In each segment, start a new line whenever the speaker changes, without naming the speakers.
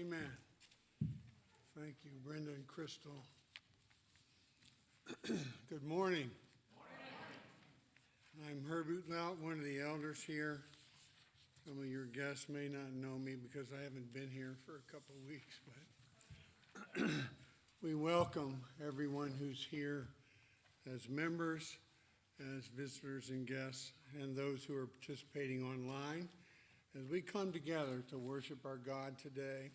Amen. Thank you, Brenda and Crystal. Good morning. I'm Herbert Lout, one of the elders here. Some of your guests may not know me because I haven't been here for a couple of weeks, but we welcome everyone who's here as members, as visitors and guests, and those who are participating online as we come together to worship our God today.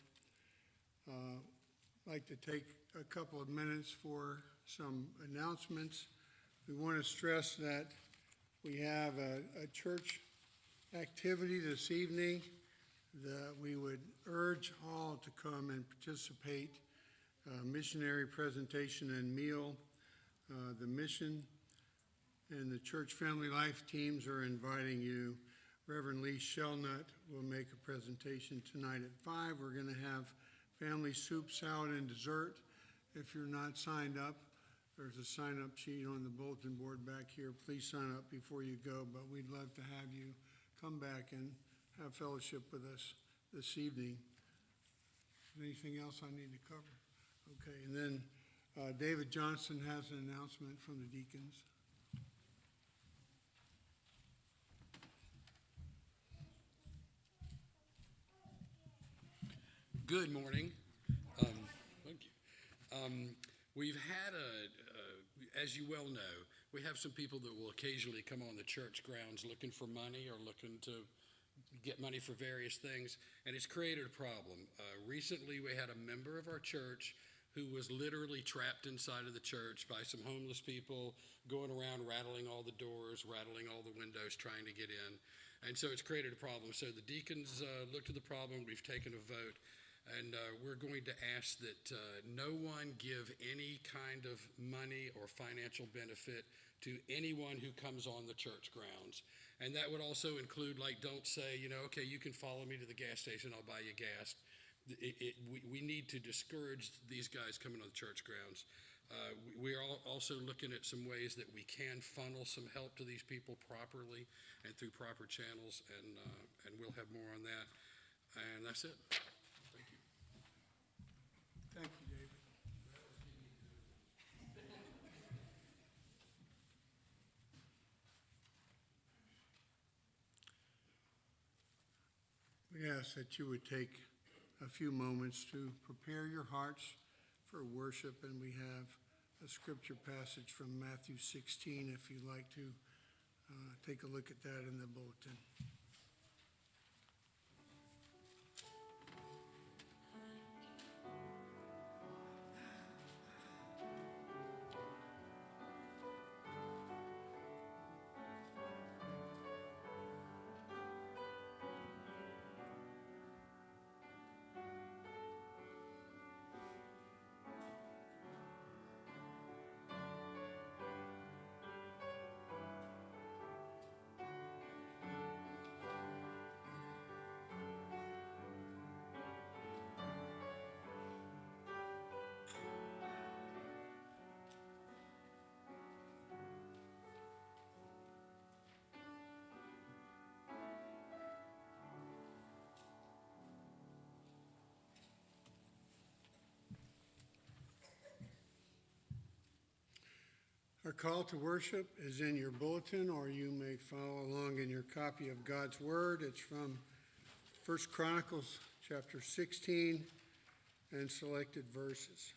I'd like to take a couple of minutes for some announcements. We want to stress that we have a church activity this evening that we would urge all to come and participate. Missionary presentation and meal. The mission and the church family life teams are inviting you. Reverend Lee Shelnut will make a presentation tonight at 5. We're going to have family soup, salad, and dessert. If you're not signed up, there's a sign-up sheet on the bulletin board back here. Please sign up before you go, but we'd love to have you come back and have fellowship with us this evening. Anything else I need to cover? Okay, and then David Johnson has an announcement from the deacons.
Good morning. Thank you. We've had as you well know, we have some people that will occasionally come on the church grounds looking for money or looking to get money for various things, and it's created a problem. Recently, we had a member of our church who was literally trapped inside of the church by some homeless people going around rattling all the doors, rattling all the windows, trying to get in. And so it's created a problem. So the deacons looked at the problem. We've taken a vote. And we're going to ask that no one give any kind of money or financial benefit to anyone who comes on the church grounds. And that would also include, like, don't say, okay, you can follow me to the gas station, I'll buy you gas. We need to discourage these guys coming on the church grounds. We are also looking at some ways that we can funnel some help to these people properly and through proper channels, and we'll have more on that. And that's it.
Thank you, David. We ask that you would take a few moments to prepare your hearts for worship, and we have a scripture passage from Matthew 16 if you'd like to take a look at that in the bulletin. Our call to worship is in your bulletin, or you may follow along in your copy of God's Word. It's from 1 Chronicles chapter 16 and selected verses.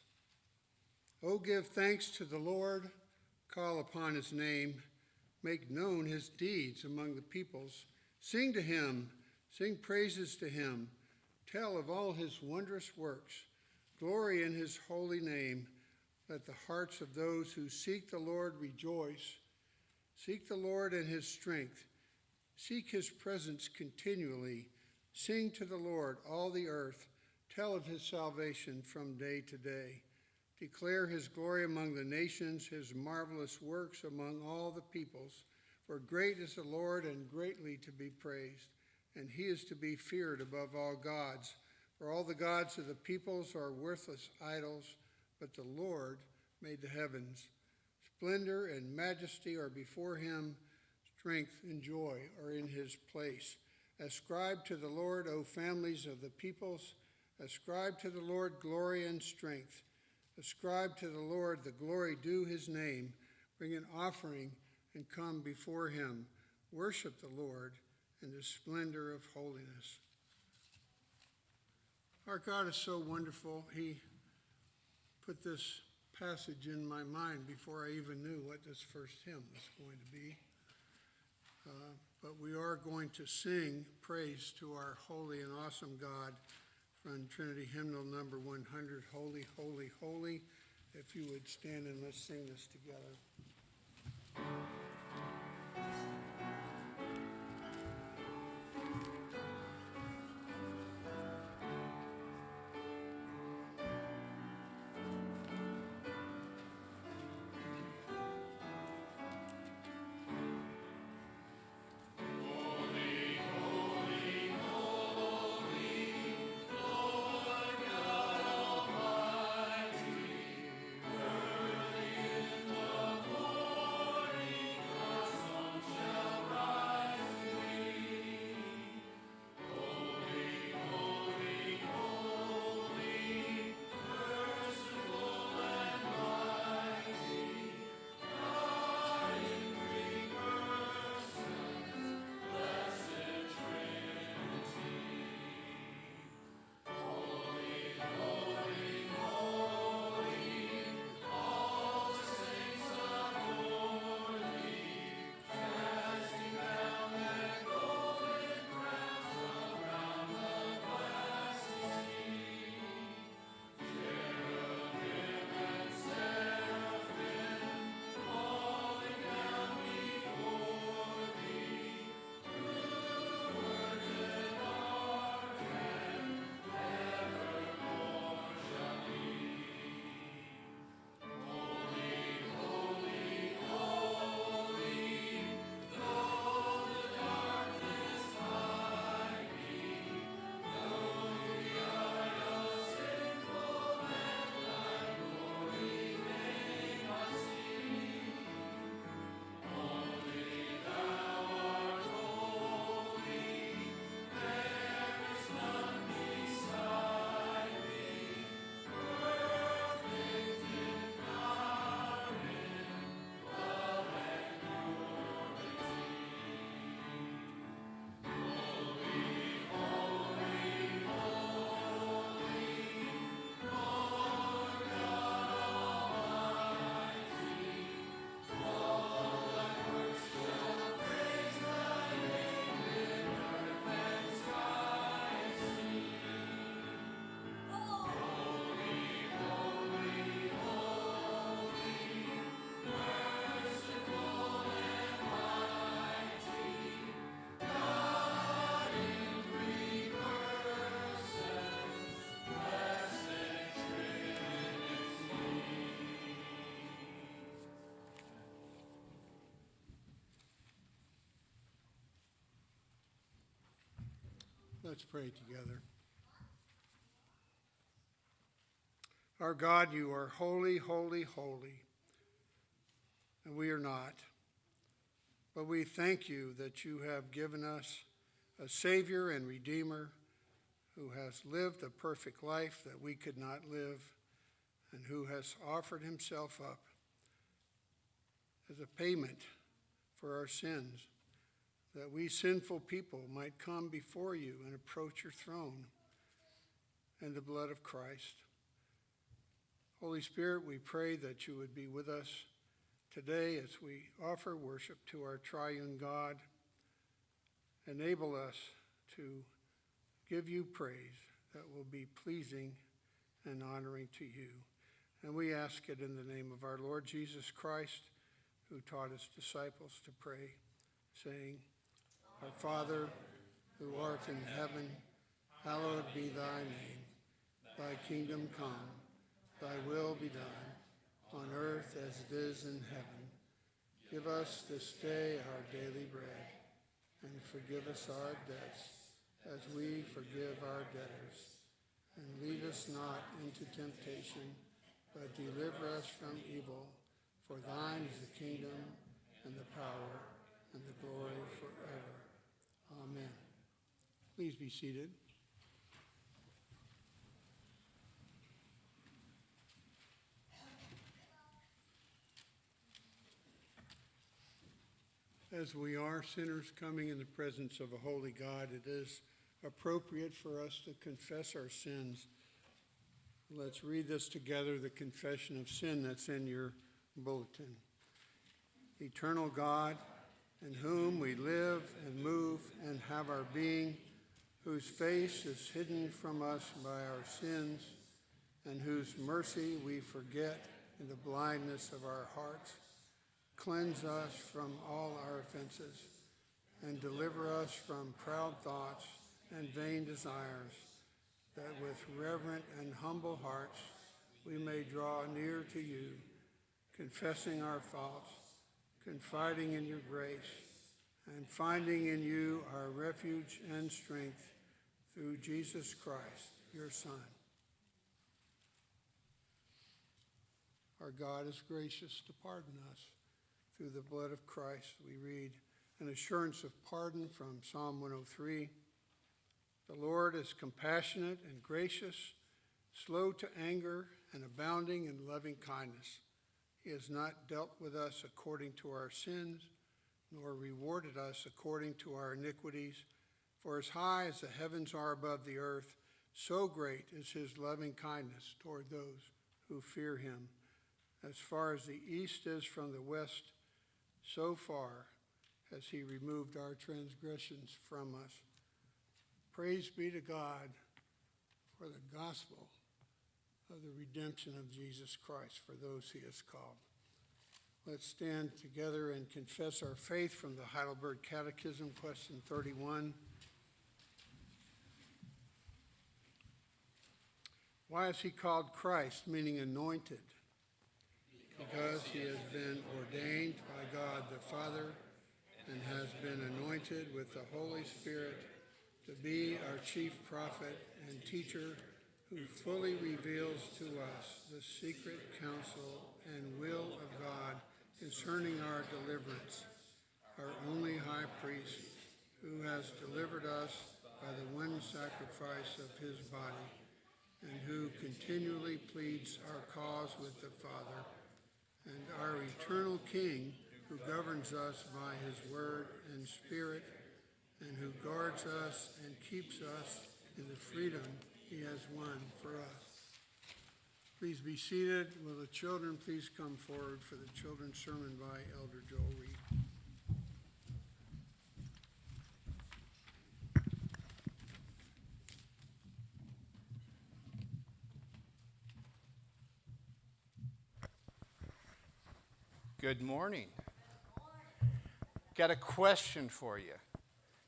Oh, give thanks to the Lord, call upon his name, make known his deeds among the peoples. Sing to him, sing praises to him, tell of all his wondrous works. Glory in his holy name. Let the hearts of those who seek the Lord rejoice. Seek the Lord in his strength. Seek his presence continually. Sing to the Lord, all the earth. Tell of his salvation from day to day. Declare his glory among the nations, his marvelous works among all the peoples. For great is the Lord and greatly to be praised, and he is to be feared above all gods. For all the gods of the peoples are worthless idols, but the Lord made the heavens. Splendor and majesty are before him. Strength and joy are in his place. Ascribe to the Lord, O families of the peoples. Ascribe to the Lord glory and strength. Ascribe to the Lord the glory due his name. Bring an offering and come before him. Worship the Lord in the splendor of holiness. Our God is so wonderful. He put this passage in my mind before I even knew what this first hymn was going to be. But we are going to sing praise to our holy and awesome God from Trinity Hymnal number 100, Holy, Holy, Holy. If you would stand and let's sing this together. Let's pray together. Our God, you are holy, holy, holy, and we are not. But we thank you that you have given us a Savior and Redeemer who has lived a perfect life that we could not live and who has offered himself up as a payment for our sins, that we sinful people might come before you and approach your throne in the blood of Christ. Holy Spirit, we pray that you would be with us today as we offer worship to our triune God. Enable us to give you praise that will be pleasing and honoring to you. And we ask it in the name of our Lord Jesus Christ, who taught his disciples to pray, saying, Our Father, who art in heaven, hallowed be thy name. Thy kingdom come, thy will be done, on earth as it is in heaven. Give us this day our daily bread, and forgive us our debts, as we forgive our debtors. And lead us not into temptation, but deliver us from evil. For thine is the kingdom, and the power, and the glory forever. Amen. Please be seated. As we are sinners coming in the presence of a holy God, it is appropriate for us to confess our sins. Let's read this together, the confession of sin that's in your bulletin. Eternal God, in whom we live and move and have our being, whose face is hidden from us by our sins, and whose mercy we forget in the blindness of our hearts, cleanse us from all our offenses, and deliver us from proud thoughts and vain desires, that with reverent and humble hearts we may draw near to you, confessing our faults, confiding in your grace, and finding in you our refuge and strength through Jesus Christ, your Son. Our God is gracious to pardon us. Through the blood of Christ, we read an assurance of pardon from Psalm 103. The Lord is compassionate and gracious, slow to anger, and abounding in loving kindness. He has not dealt with us according to our sins, nor rewarded us according to our iniquities. For as high as the heavens are above the earth, so great is his loving kindness toward those who fear him. As far as the east is from the west, so far has he removed our transgressions from us. Praise be to God for the gospel of the redemption of Jesus Christ for those he has called. Let's stand together and confess our faith from the Heidelberg Catechism, question 31. Why is he called Christ, meaning anointed? Because he has been ordained by God the Father and has been anointed with the Holy Spirit to be our chief prophet and teacher, who fully reveals to us the secret counsel and will of God concerning our deliverance, our only high priest, who has delivered us by the one sacrifice of his body, and who continually pleads our cause with the Father, and our eternal King, who governs us by his word and spirit, and who guards us and keeps us in the freedom he has won for us. Please be seated. Will the children please come forward for the children's sermon by Elder Joel Reed.
Good morning. Got a question for you.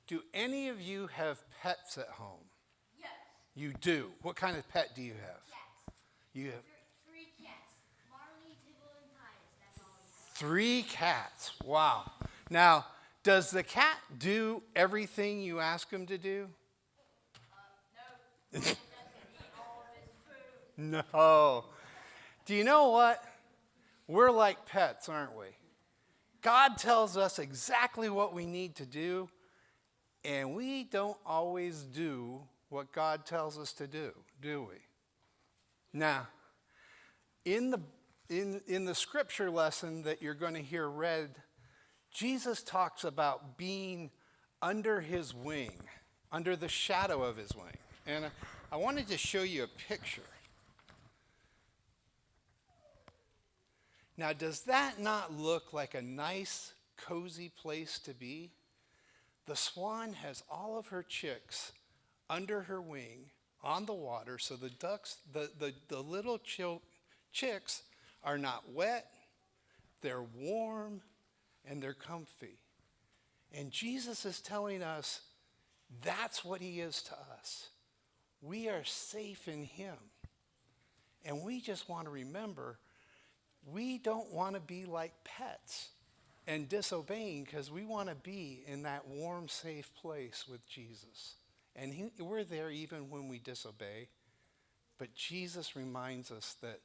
Do any of you have pets at home?
Yes.
You do. What kind of pet do you have?
Cats.
You have
Three cats. Marley, Tibble, and Titus. That's all we have.
3 cats. Wow. Now, does the cat do everything you ask him to do?
No. He doesn't eat all of his food.
No. Do you know what? We're like pets, aren't we? God tells us exactly what we need to do, and we don't always do what God tells us to do we? Now, in the scripture lesson that you're going to hear read, Jesus talks about being under his wing, under the shadow of his wing. And I wanted to show you a picture. Now, does that not look like a nice, cozy place to be? The swan has all of her chicks under her wing on the water, so the ducks, the little chicks are not wet, they're warm, and they're comfy. And Jesus is telling us that's what he is to us. We are safe in him. And we just want to remember, we don't want to be like pets and disobeying, because we want to be in that warm, safe place with Jesus. And we're there even when we disobey. But Jesus reminds us that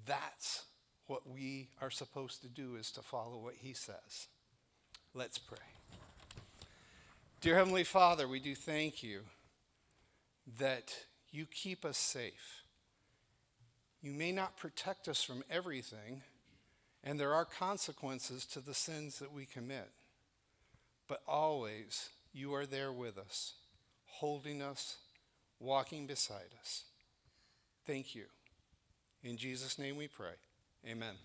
that's what we are supposed to do, is to follow what he says. Let's pray. Dear Heavenly Father, we do thank you that you keep us safe. You may not protect us from everything, and there are consequences to the sins that we commit. but always you are there with us, holding us, walking beside us. Thank you. In Jesus' name we pray. Amen.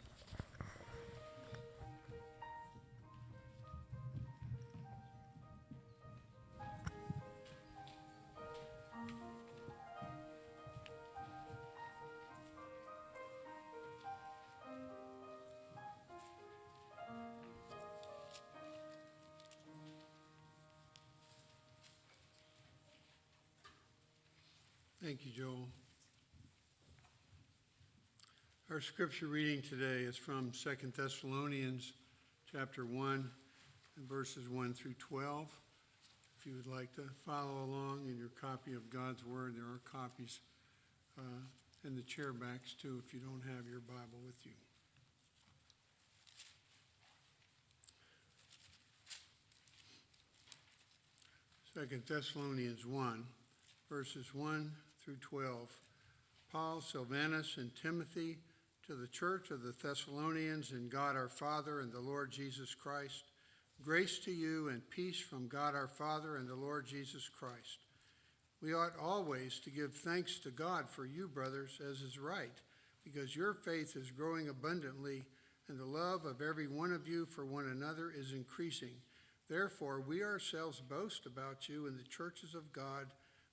Thank you, Joel. Our scripture reading today is from 2 Thessalonians chapter 1, and verses 1 through 12. If you would like to follow along in your copy of God's Word, there are copies in the chair backs too if you don't have your Bible with you. 2 Thessalonians 1, verses 1 through 12. Paul, Silvanus, and Timothy, to the church of the Thessalonians in God our Father and the Lord Jesus Christ, grace to you and peace from God our Father and the Lord Jesus Christ. We ought always to give thanks to God for you, brothers, as is right, because your faith is growing abundantly, and the love of every one of you for one another is increasing. Therefore, we ourselves boast about you in the churches of God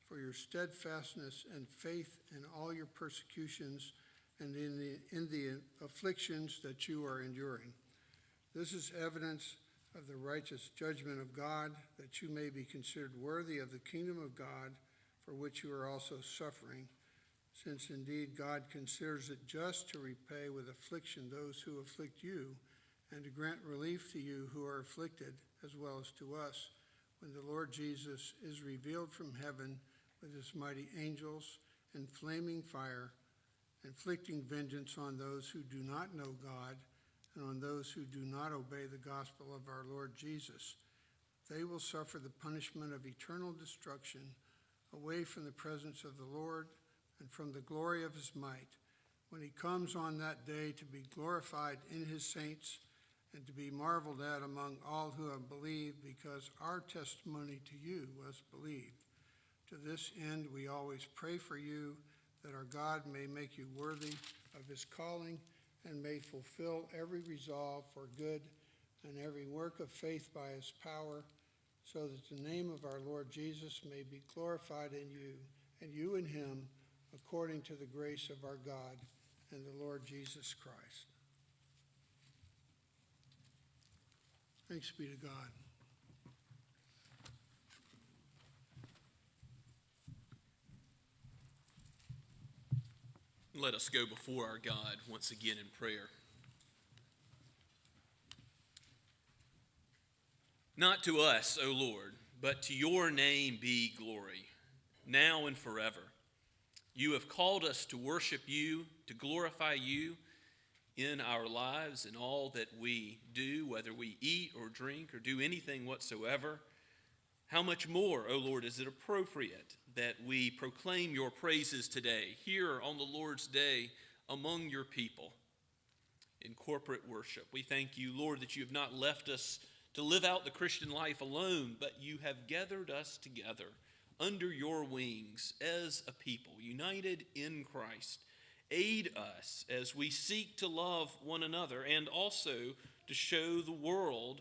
for your steadfastness and faith in all your persecutions and in the afflictions that you are enduring. This is evidence of the righteous judgment of God, that you may be considered worthy of the kingdom of God, for which you are also suffering, since indeed God considers it just to repay with affliction those who afflict you, and to grant relief to you who are afflicted, as well as to us, when the Lord Jesus is revealed from heaven with his mighty angels and flaming fire, inflicting vengeance on those who do not know God and on those who do not obey the gospel of our Lord Jesus. They will suffer the punishment of eternal destruction, away from the presence of the Lord and from the glory of his might, when he comes on that day to be glorified in his saints and to be marveled at among all who have believed, because our testimony to you was believed. To this end we always pray for you, that our God may make you worthy of his calling and may fulfill every resolve for good and every work of faith by his power, so that the name of our Lord Jesus may be glorified in you, and you in him, according to the grace of our God and the Lord Jesus Christ. Thanks be to God.
Let us go before our God once again in prayer. Not to us, O Lord, but to your name be glory, now and forever. You have called us to worship you, to glorify you in our lives and all that we do, whether we eat or drink or do anything whatsoever. How much more, O Lord, is it appropriate that we proclaim your praises today, here on the Lord's day, among your people in corporate worship. We thank you, Lord, that you have not left us to live out the Christian life alone, but you have gathered us together under your wings as a people, united in Christ. Aid us as we seek to love one another and also to show the world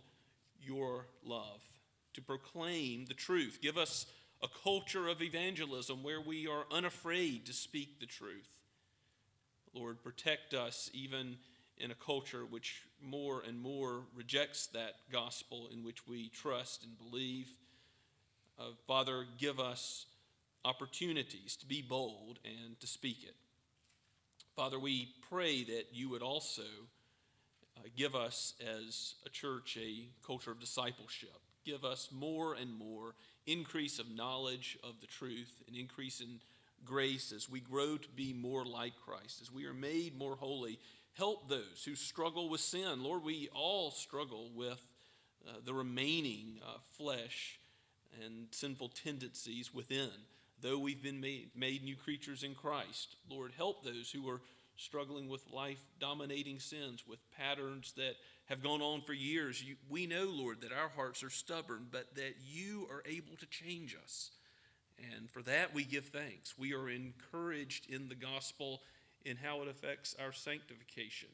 your love, to proclaim the truth. Give us a culture of evangelism where we are unafraid to speak the truth. Lord, protect us even in a culture which more and more rejects that gospel in which we trust and believe. Father, give us opportunities to be bold and to speak it. Father, we pray that you would also give us as a church a culture of discipleship. Give us more and more increase of knowledge of the truth, an increase in grace as we grow to be more like Christ, as we are made more holy. Help those who struggle with sin. Lord, we all struggle with the remaining flesh and sinful tendencies within, though we've been made new creatures in Christ. Lord, help those who are struggling with life-dominating sins, with patterns that have gone on for years. We know, Lord, that our hearts are stubborn, but that you are able to change us. And for that, we give thanks. We are encouraged in the gospel in how it affects our sanctification,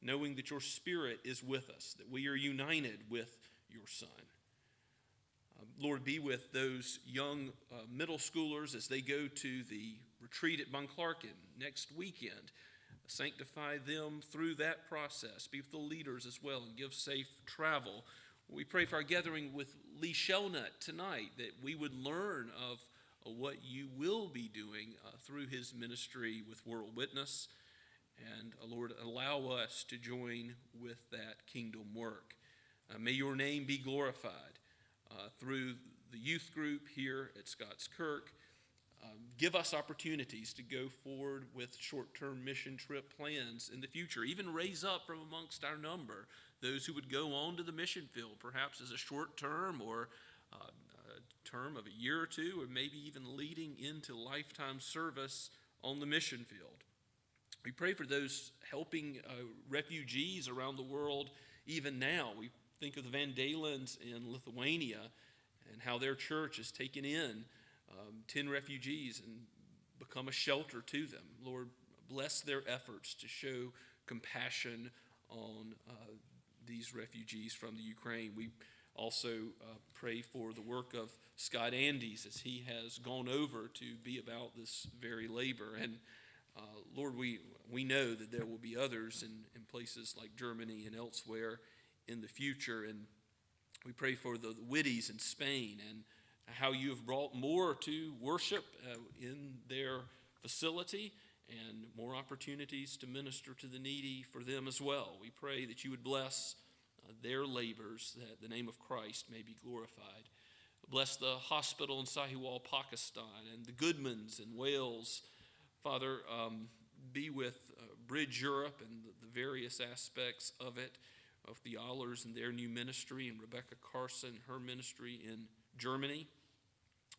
knowing that your Spirit is with us, that we are united with your Son. Lord, be with those young middle schoolers as they go to the retreat at Bunclarkin next weekend. Sanctify them through that process. Be with the leaders as well and give safe travel. We pray for our gathering with Lee Shelnut tonight, that we would learn of what you will be doing through his ministry with World Witness. And Lord, allow us to join with that kingdom work. May your name be glorified through the youth group here at Scotts Kirk. Give us opportunities to go forward with short-term mission trip plans in the future. Even raise up from amongst our number those who would go on to the mission field, perhaps as a short term or a term of a year or two, or maybe even leading into lifetime service on the mission field. We pray for those helping refugees around the world even now. We think of the Van Dalens in Lithuania and how their church has taken in 10 refugees and become a shelter to them. Lord, bless their efforts to show compassion on these refugees from the Ukraine. We also pray for the work of Scott Andes as he has gone over to be about this very labor. And Lord, we know that there will be others in places like Germany and elsewhere in the future. And we pray for the Whitties in Spain and how you have brought more to worship in their facility and more opportunities to minister to the needy for them as well. We pray that you would bless their labors, that the name of Christ may be glorified. Bless the hospital in Sahiwal, Pakistan, and the Goodmans in Wales. Father, be with Bridge Europe and the various aspects of it, of the Allers and their new ministry, and Rebecca Carson, her ministry in Germany.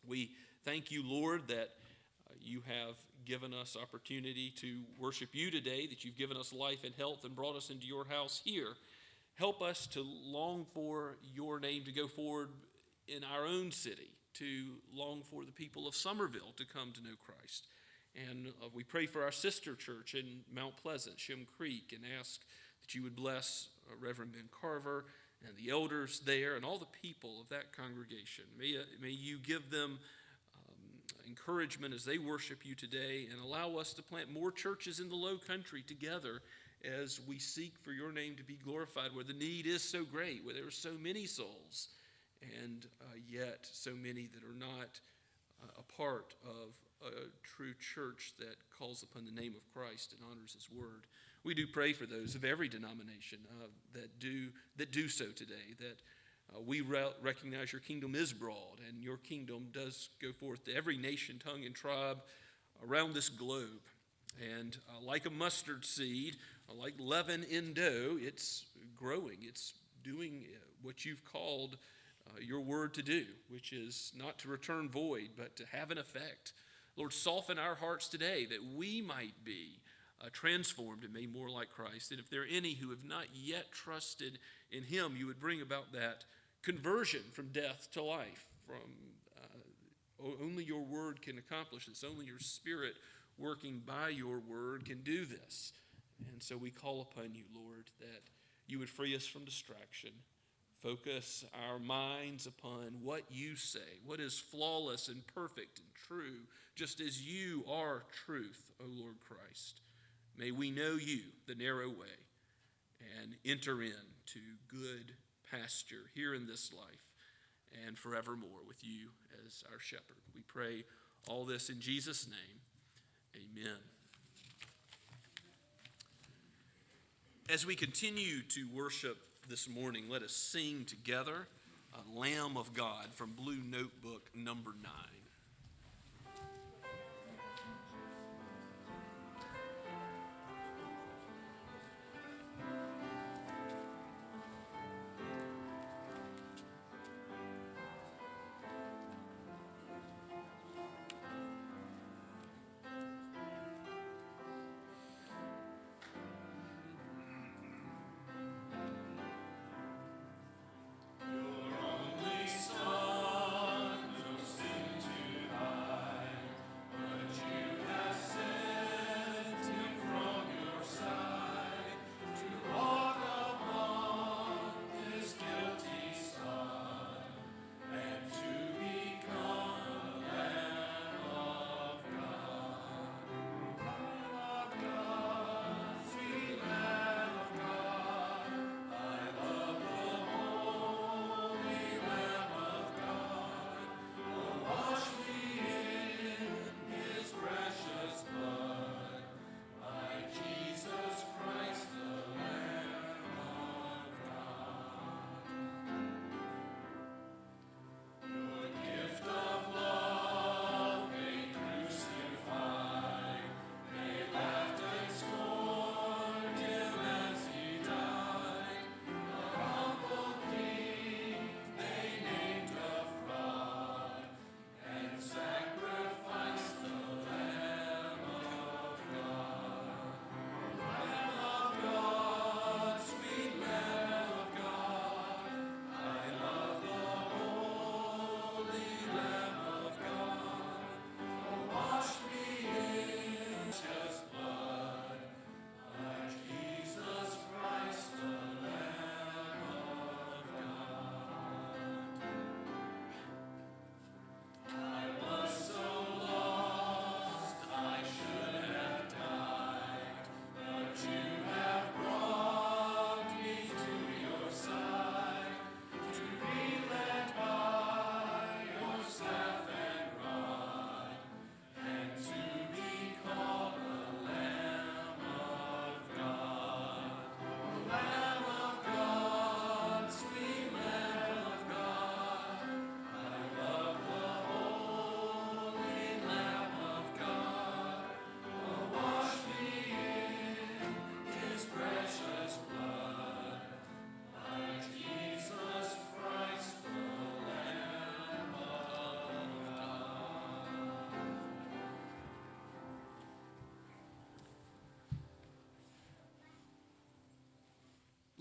We thank you, Lord, that you have given us opportunity to worship you today, that you've given us life and health and brought us into your house here. Help us to long for your name to go forward in our own city, to long for the people of Somerville to come to know Christ. And we pray for our sister church in Mount Pleasant, Shem Creek, and ask that you would bless Reverend Ben Carver and the elders there and all the people of that congregation. May you give them encouragement as they worship you today, and allow us to plant more churches in the Low Country together as we seek for your name to be glorified, where the need is so great, where there are so many souls, and yet so many that are not a part of a true church that calls upon the name of Christ and honors his word. We do pray for those of every denomination that do so today, that we recognize your kingdom is broad, and your kingdom does go forth to every nation, tongue, and tribe around this globe. And like a mustard seed, like leaven in dough, it's growing. It's doing what you've called your word to do, which is not to return void, but to have an effect. Lord, soften our hearts today that we might be transformed and made more like Christ. And if there are any who have not yet trusted in him, you would bring about that conversion from death to life. Only your word can accomplish this. Only your Spirit working by your word can do this. And so we call upon you, Lord, that you would free us from distraction. Focus our minds upon what you say, what is flawless and perfect and true, just as you are truth, O Lord Christ. May we know you, the narrow way, and enter into good pasture here in this life and forevermore with you as our shepherd. We pray all this in Jesus' name. Amen. As we continue to worship this morning, let us sing together Lamb of God from Blue Notebook number 9.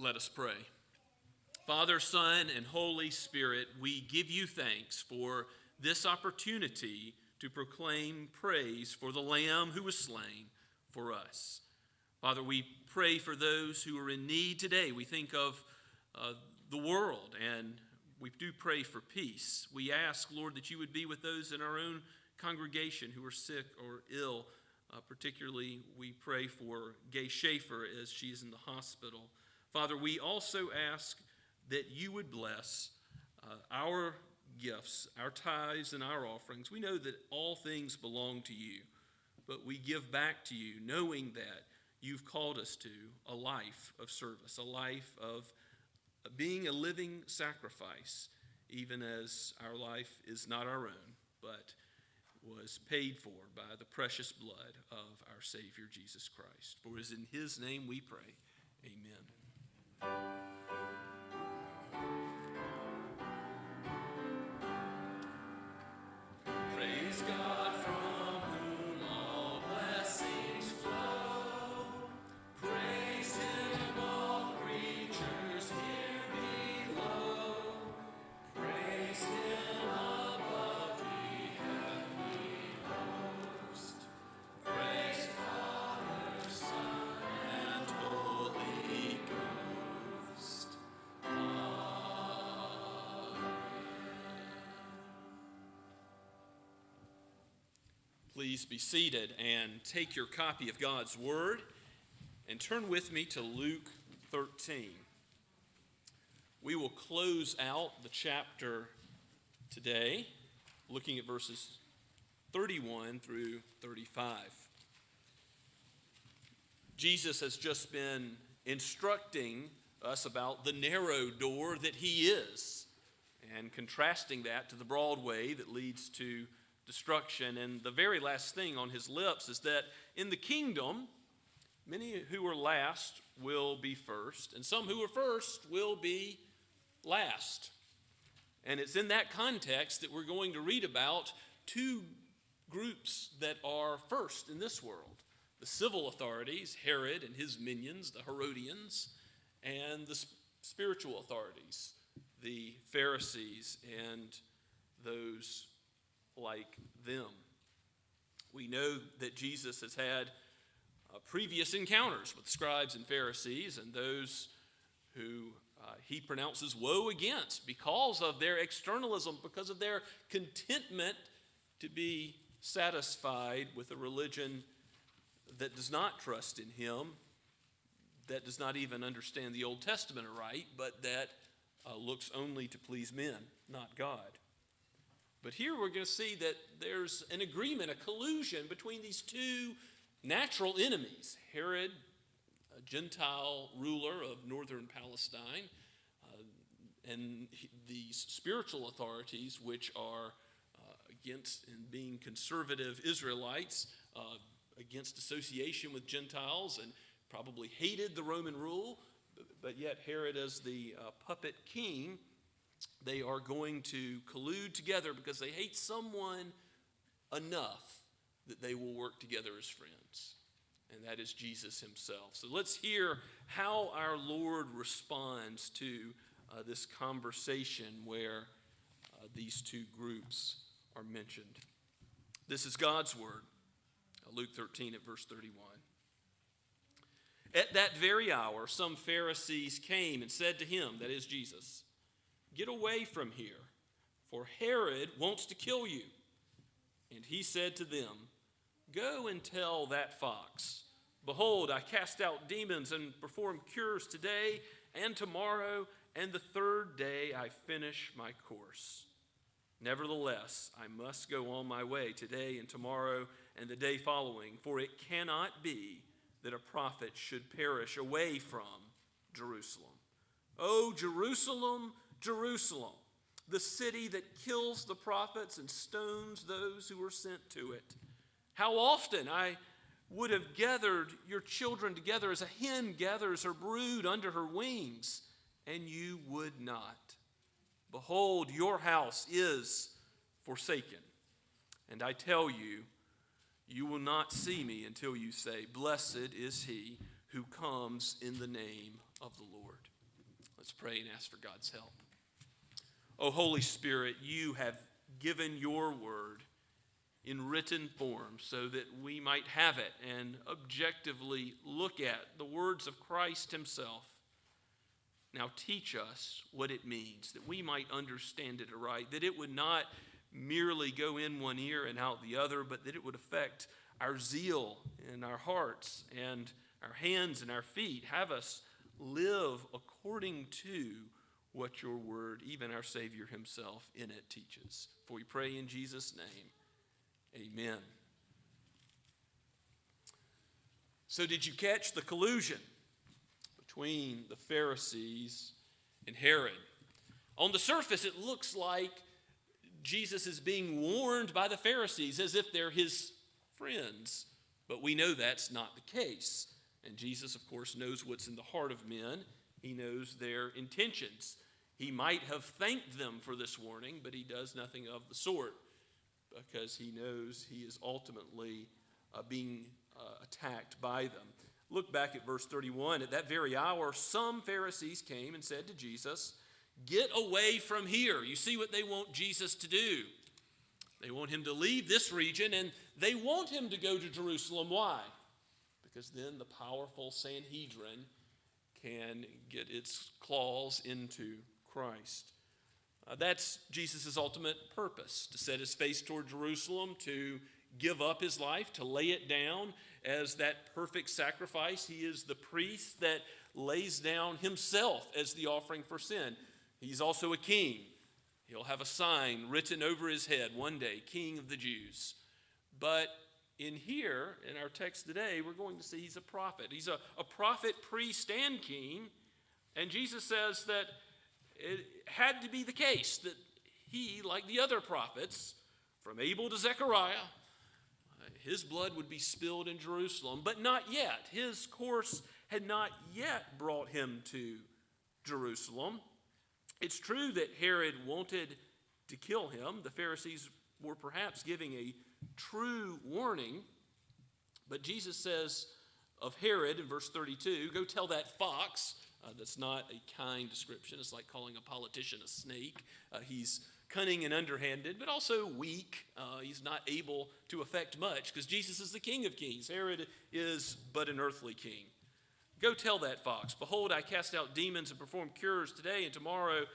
Let us pray. Father, Son, and Holy Spirit, we give you thanks for this opportunity to proclaim praise for the Lamb who was slain for us. Father, we pray for those who are in need today. We think of the world, and we do pray for peace. We ask, Lord, that you would be with those in our own congregation who are sick or ill. Particularly, we pray for Gay Schaefer as she is in the hospital. Father, we also ask that you would bless our gifts, our tithes and our offerings. We know that all things belong to you, but we give back to you knowing that you've called us to a life of service, a life of being a living sacrifice, even as our life is not our own, but was paid for by the precious blood of our Savior Jesus Christ. For it is in his name we pray. Amen. Praise God from whom all blessings flow. Praise him, all creatures here below. Praise him above the heavenly host. Praise Father, Son, and Holy Ghost. Please be seated and take your copy of God's Word and turn with me to Luke 13. We will close out the chapter today looking at verses 31 through 35. Jesus has just been instructing us about the narrow door that he is and contrasting that to the broad way that leads to destruction. And the very last thing on his lips is that in the kingdom, many who are last will be first, and some who are first will be last. And it's in that context that we're going to read about two groups that are first in this world. The civil authorities, Herod and his minions, the Herodians, and the spiritual authorities, the Pharisees and those like them. We know that Jesus has had previous encounters with scribes and Pharisees and those who he pronounces woe against because of their externalism, because of their contentment to be satisfied with a religion that does not trust in him, that does not even understand the Old Testament aright, but that looks only to please men, not God. But here we're going to see that there's an agreement, a collusion between these two natural enemies. Herod, a Gentile ruler of northern Palestine, and these spiritual authorities, which are against and being conservative Israelites, against association with Gentiles, and probably hated the Roman rule. But yet Herod, as the puppet king, they are going to collude together because they hate someone enough that they will work together as friends. And that is Jesus himself. So let's hear how our Lord responds to this conversation where these two groups are mentioned. This is God's word. Luke 13 at verse 31. At that very hour, some Pharisees came and said to him, that is Jesus, "Get away from here, for Herod wants to kill you." And he said to them, "Go and tell that fox, behold, I cast out demons and perform cures today and tomorrow, and the third day I finish my course. Nevertheless, I must go on my way today and tomorrow and the day following, for it cannot be that a prophet should perish away from Jerusalem. O Jerusalem, Jerusalem, the city that kills the prophets and stones those who are sent to it. How often I would have gathered your children together as a hen gathers her brood under her wings, and you would not. Behold, your house is forsaken. And I tell you, you will not see me until you say, Blessed is he who comes in the name of the Lord." Let's pray and ask for God's help. Oh, Holy Spirit, you have given your word in written form so that we might have it and objectively look at the words of Christ himself. Now teach us what it means, that we might understand it aright, that it would not merely go in one ear and out the other, but that it would affect our zeal and our hearts and our hands and our feet. Have us live according to what your word, even our Savior himself, in it teaches. For we pray in Jesus' name, amen. So did you catch the collusion between the Pharisees and Herod? On the surface, it looks like Jesus is being warned by the Pharisees as if they're his friends. But we know that's not the case. And Jesus, of course, knows what's in the heart of men. He knows their intentions. He might have thanked them for this warning, but he does nothing of the sort because he knows he is ultimately being attacked by them. Look back at verse 31. At that very hour, some Pharisees came and said to Jesus, "Get away from here." You see what they want Jesus to do. They want him to leave this region, and they want him to go to Jerusalem. Why? Because then the powerful Sanhedrin can get its claws into Christ. That's Jesus' ultimate purpose, to set his face toward Jerusalem, to give up his life, to lay it down as that perfect sacrifice. He is the priest that lays down himself as the offering for sin. He's also a king. He'll have a sign written over his head one day, King of the Jews. But in our text today, we're going to see he's a prophet. He's a prophet, priest, and king. And Jesus says that it had to be the case that he, like the other prophets, from Abel to Zechariah, his blood would be spilled in Jerusalem, but not yet. His course had not yet brought him to Jerusalem. It's true that Herod wanted to kill him. The Pharisees were perhaps giving a true warning, but Jesus says of Herod in verse 32, "Go tell that fox." That's not a kind description. It's like calling a politician a snake. He's cunning and underhanded, but also weak. He's not able to affect much because Jesus is the King of Kings. Herod is but an earthly king. "Go tell that fox, behold, I cast out demons and perform cures today and tomorrow,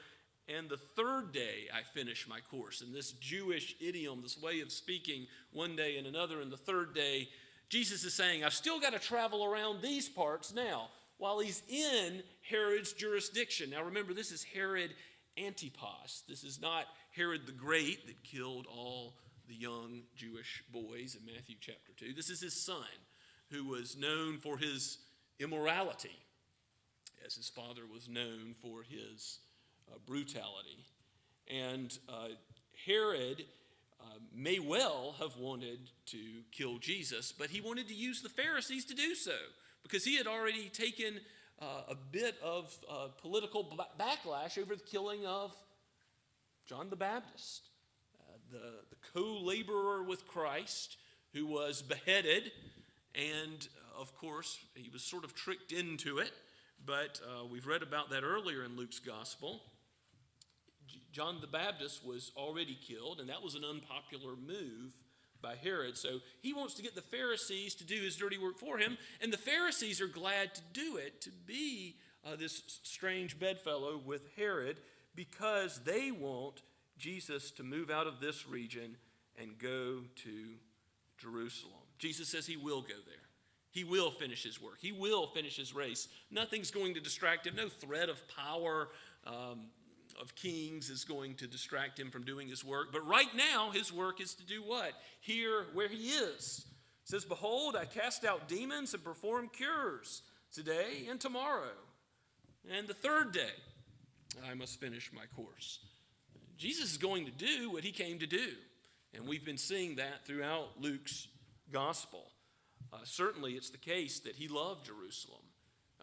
and the third day I finish my course." And this Jewish idiom, this way of speaking, one day and another and the third day, Jesus is saying, I've still got to travel around these parts now while he's in Herod's jurisdiction. Now remember, this is Herod Antipas. This is not Herod the Great that killed all the young Jewish boys in Matthew chapter 2. This is his son, who was known for his immorality, as his father was known for his brutality. And Herod may well have wanted to kill Jesus, but he wanted to use the Pharisees to do so because he had already taken a bit of political backlash over the killing of John the Baptist, the co-laborer with Christ, who was beheaded. And of course, he was sort of tricked into it, but we've read about that earlier in Luke's gospel. John the Baptist was already killed, and that was an unpopular move by Herod. So he wants to get the Pharisees to do his dirty work for him, and the Pharisees are glad to do it, to be this strange bedfellow with Herod, because they want Jesus to move out of this region and go to Jerusalem. Jesus says he will go there. He will finish his work. He will finish his race. Nothing's going to distract him. No threat of power of kings is going to distract him from doing his work. But right now, his work is to do what? Here where he is. It says, behold, I cast out demons and perform cures today and tomorrow. And the third day, I must finish my course. Jesus is going to do what he came to do. And we've been seeing that throughout Luke's gospel. Certainly, it's the case that he loved Jerusalem.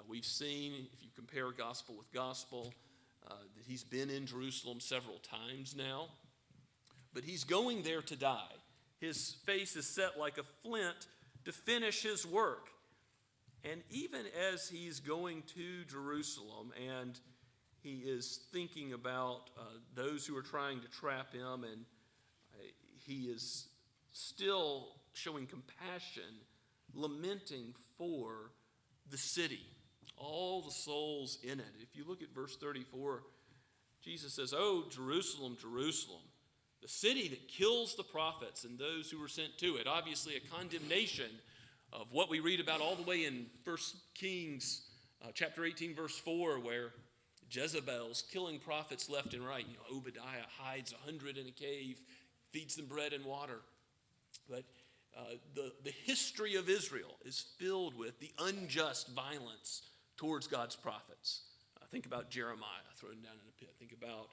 We've seen, if you compare gospel with gospel, that he's been in Jerusalem several times now. But he's going there to die. His face is set like a flint to finish his work. And even as he's going to Jerusalem and he is thinking about those who are trying to trap him, and he is still showing compassion, lamenting for the city, all the souls in it. If you look at verse 34, Jesus says, "Oh, Jerusalem, Jerusalem, the city that kills the prophets and those who were sent to it." Obviously a condemnation of what we read about all the way in 1 Kings chapter 18, verse 4, where Jezebel's killing prophets left and right. Obadiah hides 100 in a cave, feeds them bread and water. But the history of Israel is filled with the unjust violence towards God's prophets. Think about Jeremiah thrown down in a pit. Think about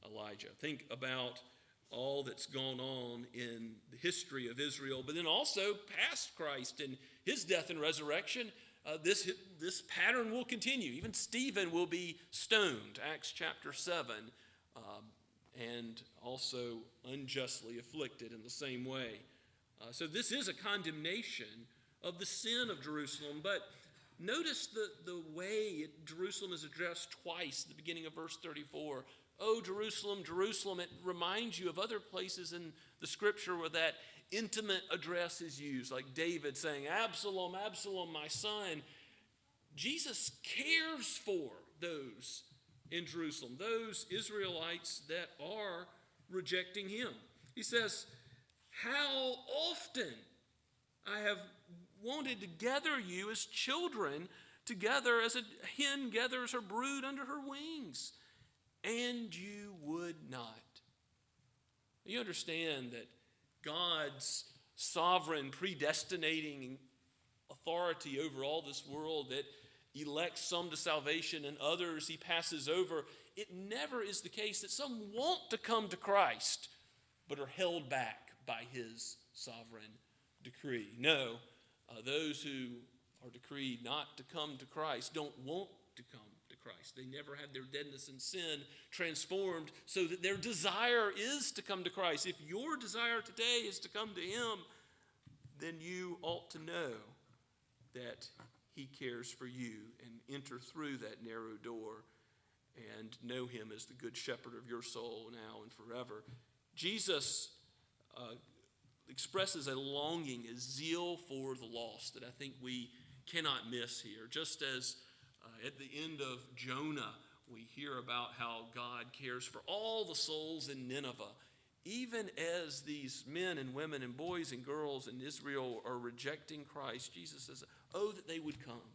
Elijah. Think about all that's gone on in the history of Israel, but then also past Christ and his death and resurrection. This pattern will continue. Even Stephen will be stoned, Acts chapter 7, and also unjustly afflicted in the same way. So this is a condemnation of the sin of Jerusalem, but notice the way Jerusalem is addressed twice at the beginning of verse 34. "Oh, Jerusalem, Jerusalem." It reminds you of other places in the scripture where that intimate address is used, like David saying, "Absalom, Absalom, my son." Jesus cares for those in Jerusalem, those Israelites that are rejecting him. He says, "How often I have wanted to gather you as children together, as a hen gathers her brood under her wings, and you would not." You understand that God's sovereign, predestinating authority over all this world that elects some to salvation and others he passes over, it never is the case that some want to come to Christ but are held back by his sovereign decree. No, those who are decreed not to come to Christ don't want to come to Christ. They never had their deadness in sin transformed so that their desire is to come to Christ. If your desire today is to come to him, then you ought to know that he cares for you, and enter through that narrow door and know him as the good shepherd of your soul now and forever. Jesus expresses a longing, a zeal for the lost that I think we cannot miss here. Just as at the end of Jonah, we hear about how God cares for all the souls in Nineveh. Even as these men and women and boys and girls in Israel are rejecting Christ, Jesus says, "Oh, that they would come.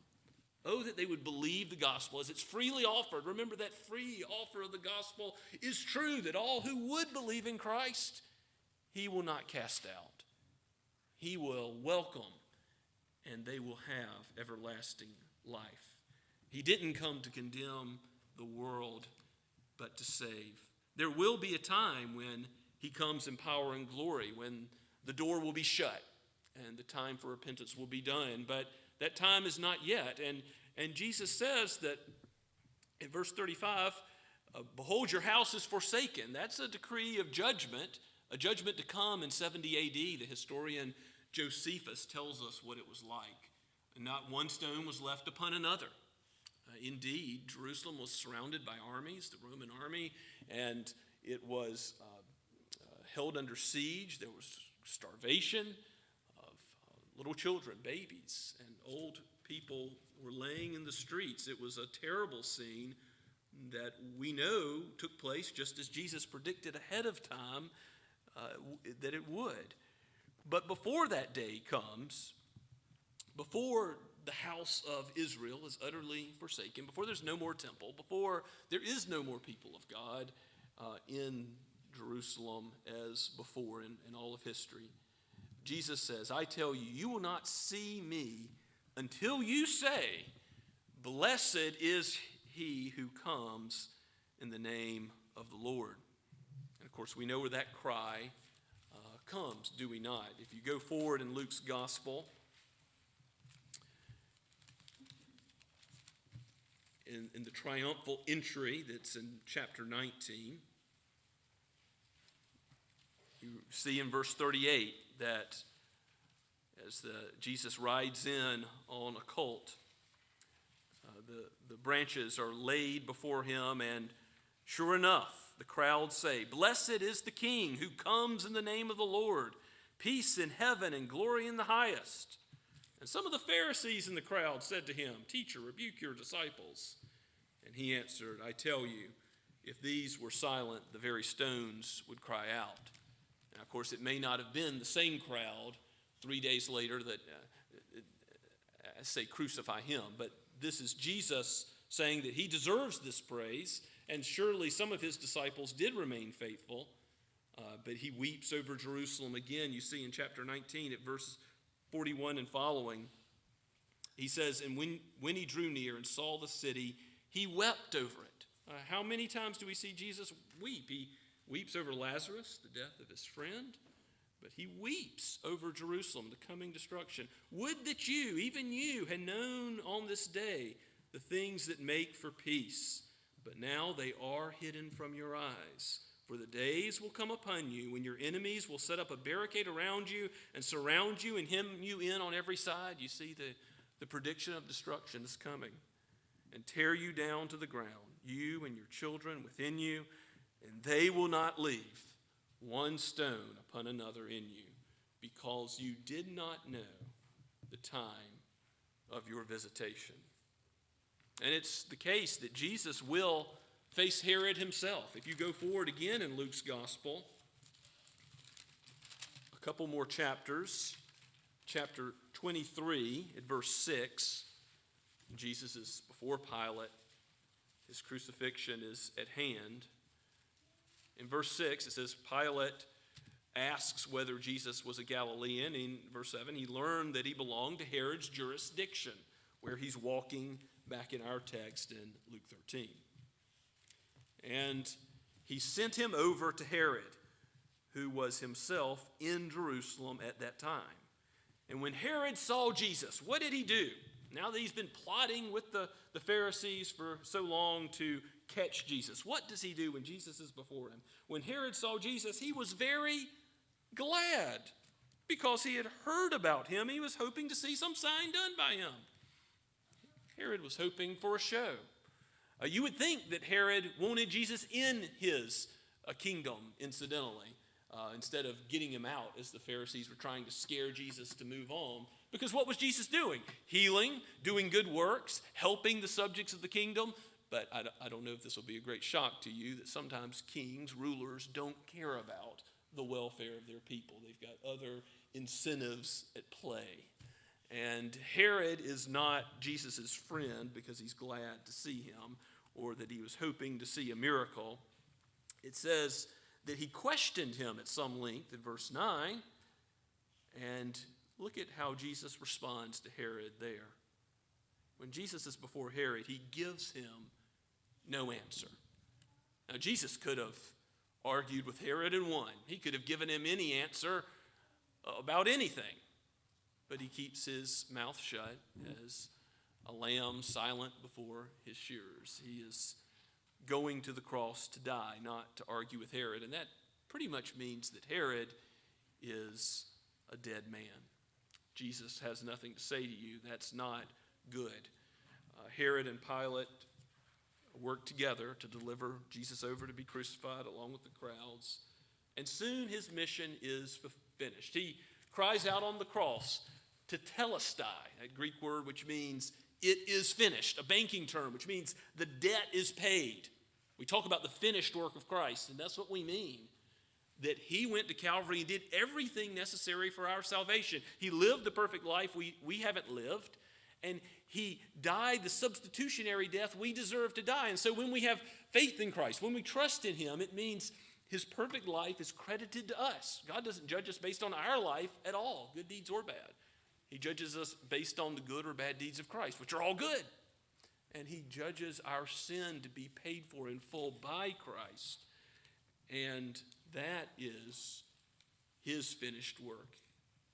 Oh, that they would believe the gospel as it's freely offered." Remember, that free offer of the gospel is true, that all who would believe in Christ, he will not cast out. He will welcome, and they will have everlasting life. He didn't come to condemn the world, but to save. There will be a time when he comes in power and glory, when the door will be shut and the time for repentance will be done. But that time is not yet. And Jesus says that in verse 35, "Behold, your house is forsaken." That's a decree of judgment, a judgment to come in 70 AD. The historian Josephus tells us what it was like. Not one stone was left upon another. Indeed, Jerusalem was surrounded by armies, the Roman army, and it was held under siege. There was starvation of little children, babies, and old people were laying in the streets. It was a terrible scene that we know took place just as Jesus predicted ahead of time that it would. But before that day comes, before the house of Israel is utterly forsaken, before there's no more temple, before there is no more people of God in Jerusalem as before in all of history, Jesus says, "I tell you, you will not see me until you say, 'Blessed is he who comes in the name of the Lord.'" And of course, we know where that cry comes, do we not? If you go forward in Luke's gospel, in the triumphal entry that's in chapter 19, you see in verse 38 that as Jesus rides in on a colt, the branches are laid before him, and sure enough, the crowd say, "Blessed is the King who comes in the name of the Lord. Peace in heaven and glory in the highest." And some of the Pharisees in the crowd said to him, "Teacher, rebuke your disciples." And he answered, "I tell you, if these were silent, the very stones would cry out." Now, of course, it may not have been the same crowd 3 days later that say crucify him, but this is Jesus saying that he deserves this praise, and surely some of his disciples did remain faithful, but he weeps over Jerusalem again. You see in chapter 19 at verse 41 and following, he says, "And when he drew near and saw the city, he wept over it." How many times do we see Jesus weep? He weeps over Lazarus, the death of his friend, but he weeps over Jerusalem, the coming destruction. "Would that you, even you, had known on this day the things that make for peace, but now they are hidden from your eyes. For the days will come upon you when your enemies will set up a barricade around you and surround you and hem you in on every side." You see the prediction of destruction is coming. "And tear you down to the ground, you and your children within you, and they will not leave one stone upon another in you, because you did not know the time of your visitation." And it's the case that Jesus will face Herod himself. If you go forward again in Luke's gospel, a couple more chapters, chapter 23 at verse 6, Jesus is before Pilate. His crucifixion is at hand. In verse 6, it says, Pilate asks whether Jesus was a Galilean. In verse 7, he learned that he belonged to Herod's jurisdiction, where he's walking back in our text in Luke 13. And he sent him over to Herod, who was himself in Jerusalem at that time. And when Herod saw Jesus, what did he do? Now that he's been plotting with the Pharisees for so long to catch Jesus, what does he do when Jesus is before him? When Herod saw Jesus, he was very glad, because he had heard about him. He was hoping to see some sign done by him. Herod was hoping for a show. You would think that Herod wanted Jesus in his kingdom, incidentally, instead of getting him out, as the Pharisees were trying to scare Jesus to move on. Because what was Jesus doing? Healing, doing good works, helping the subjects of the kingdom. But I don't know if this will be a great shock to you, that sometimes kings, rulers, don't care about the welfare of their people. They've got other incentives at play. And Herod is not Jesus' friend because he's glad to see him, or that he was hoping to see a miracle. It says that he questioned him at some length in verse 9. And look at how Jesus responds to Herod there. When Jesus is before Herod, he gives him no answer. Now, Jesus could have argued with Herod and won. He could have given him any answer about anything. But he keeps his mouth shut as a lamb silent before his shearers. He is going to the cross to die, not to argue with Herod. And that pretty much means that Herod is a dead man. Jesus has nothing to say to you. That's not good. Herod and Pilate worked together to deliver Jesus over to be crucified along with the crowds. And soon his mission is finished. He cries out on the cross, tetelestai, that Greek word which means it is finished, a banking term, which means the debt is paid. We talk about the finished work of Christ, and that's what we mean. That he went to Calvary and did everything necessary for our salvation. He lived the perfect life we haven't lived, and he died the substitutionary death we deserve to die. And so when we have faith in Christ, when we trust in him, it means his perfect life is credited to us. God doesn't judge us based on our life at all, good deeds or bad. He judges us based on the good or bad deeds of Christ, which are all good. And he judges our sin to be paid for in full by Christ. And that is his finished work,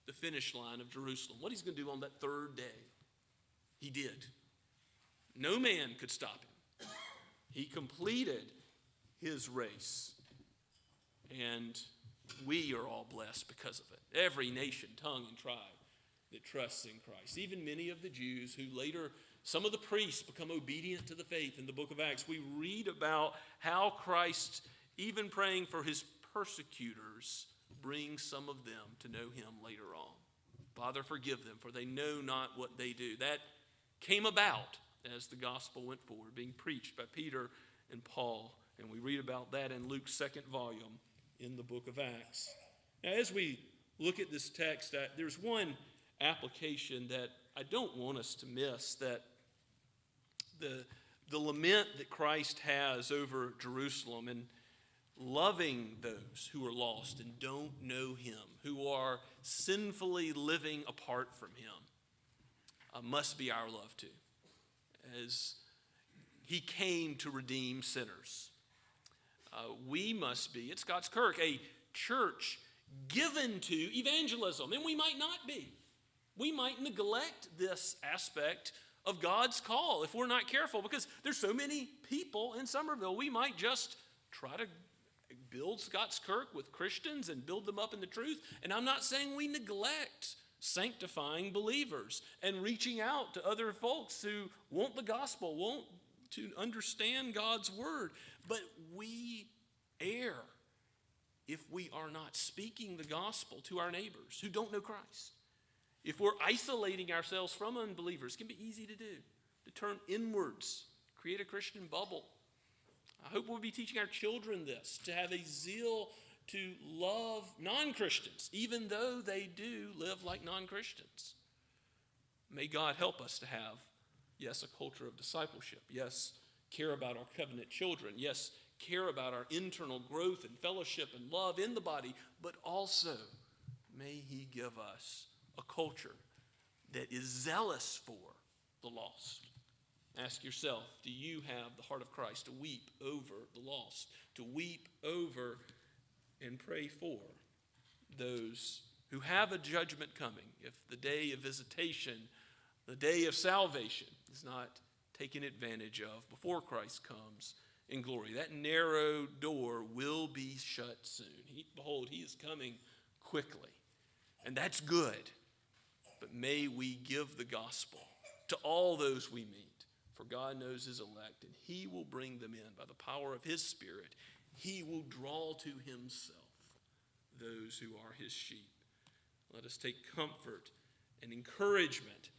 the finish line of Jerusalem. What he's going to do on that third day, he did. No man could stop him. He completed his race. And we are all blessed because of it. Every nation, tongue, and tribe that trusts in Christ. Even many of the Jews who later Some of the priests become obedient to the faith in the book of Acts. We read about how Christ, even praying for his persecutors, brings some of them to know him later on. Father, forgive them, for they know not what they do. That came about as the gospel went forward, being preached by Peter and Paul. And we read about that in Luke's second volume in the book of Acts. Now, as we look at this text, there's one application that I don't want us to miss, that the lament that Christ has over Jerusalem and loving those who are lost and don't know him, who are sinfully living apart from him, must be our love too, as he came to redeem sinners. We must be, at Scott's Kirk, a church given to evangelism, and we might not be. We might neglect this aspect of God's call if we're not careful, because there's so many people in Somerville. We might just try to build Scott's Kirk with Christians and build them up in the truth. And I'm not saying we neglect sanctifying believers and reaching out to other folks who want the gospel, want to understand God's word. But we err if we are not speaking the gospel to our neighbors who don't know Christ. If we're isolating ourselves from unbelievers, it can be easy to do, to turn inwards, create a Christian bubble. I hope we'll be teaching our children this, to have a zeal to love non-Christians, even though they do live like non-Christians. May God help us to have, yes, a culture of discipleship. Yes, care about our covenant children. Yes, care about our internal growth and fellowship and love in the body. But also, may he give us a culture that is zealous for the lost. Ask yourself, do you have the heart of Christ to weep over the lost, to weep over and pray for those who have a judgment coming if the day of visitation, the day of salvation is not taken advantage of before Christ comes in glory? That narrow door will be shut soon. Behold, he is coming quickly, and that's good. But may we give the gospel to all those we meet. For God knows his elect, and he will bring them in by the power of his Spirit. He will draw to himself those who are his sheep. Let us take comfort and encouragement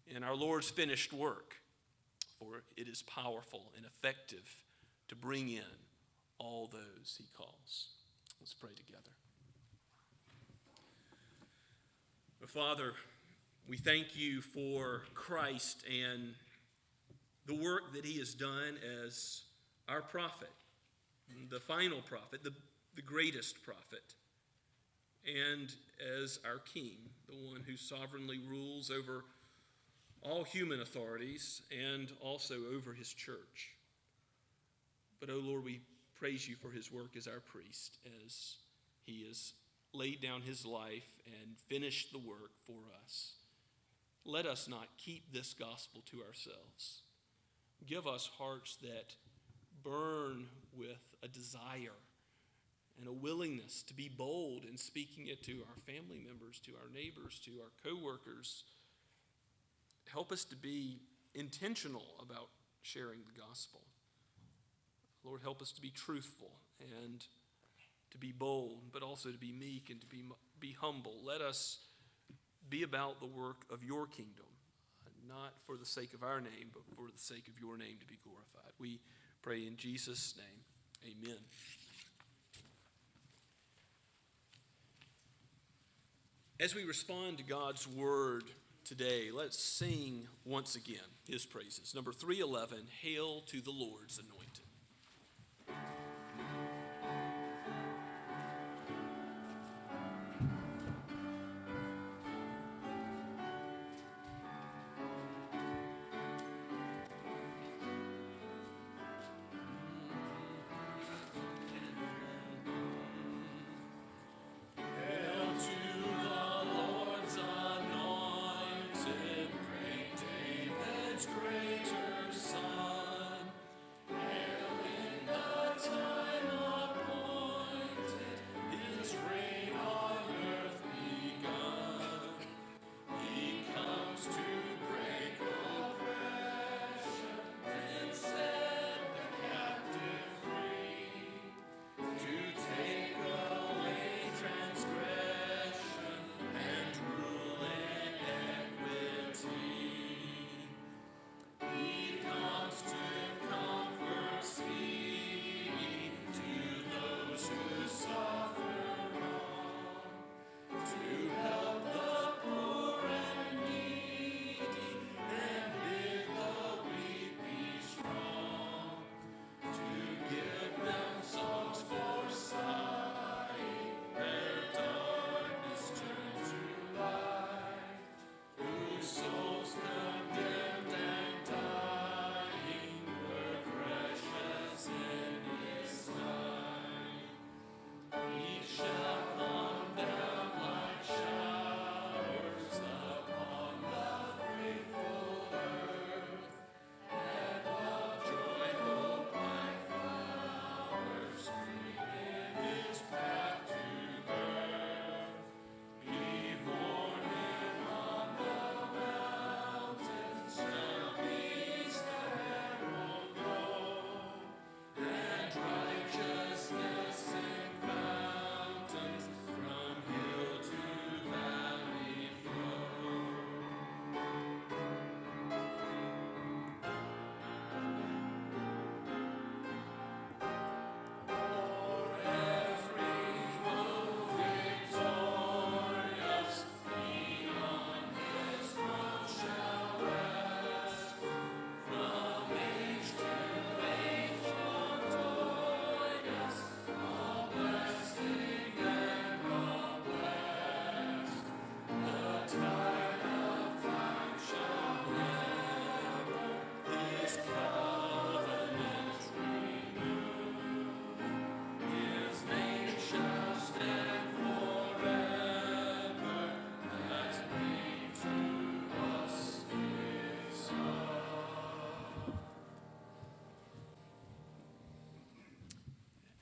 in our Lord's finished work, for it is powerful and effective to bring in all those he calls. Let's pray together. Father, we thank you for Christ and the work that he has done as our prophet, the final prophet, the greatest prophet, and as our king, the one who sovereignly rules over all human authorities and also over his church. But, oh Lord, we praise you for his work as our priest, as he has laid down his life and finished the work for us. Let us not keep this gospel to ourselves. Give us hearts that burn with a desire and a willingness to be bold in speaking it to our family members, to our neighbors, to our co-workers. Help us to be intentional about sharing the gospel. Lord, help us to be truthful and to be bold, but also to be meek and to be humble. Let us be about the work of your kingdom, not for the sake of our name, but for the sake of your name to be glorified. We pray in Jesus' name. Amen. As we respond to God's word today, let's sing once again his praises. Number 311, Hail to the Lord's Anointed.
Greater Son, hail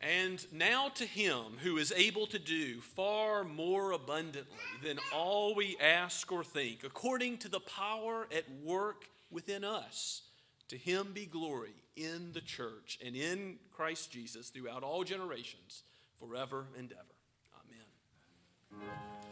And now to him who is able to do far more abundantly than all we ask or think, according to the power at work within us, to him be glory in the church and in Christ Jesus throughout all generations, forever and ever. Amen.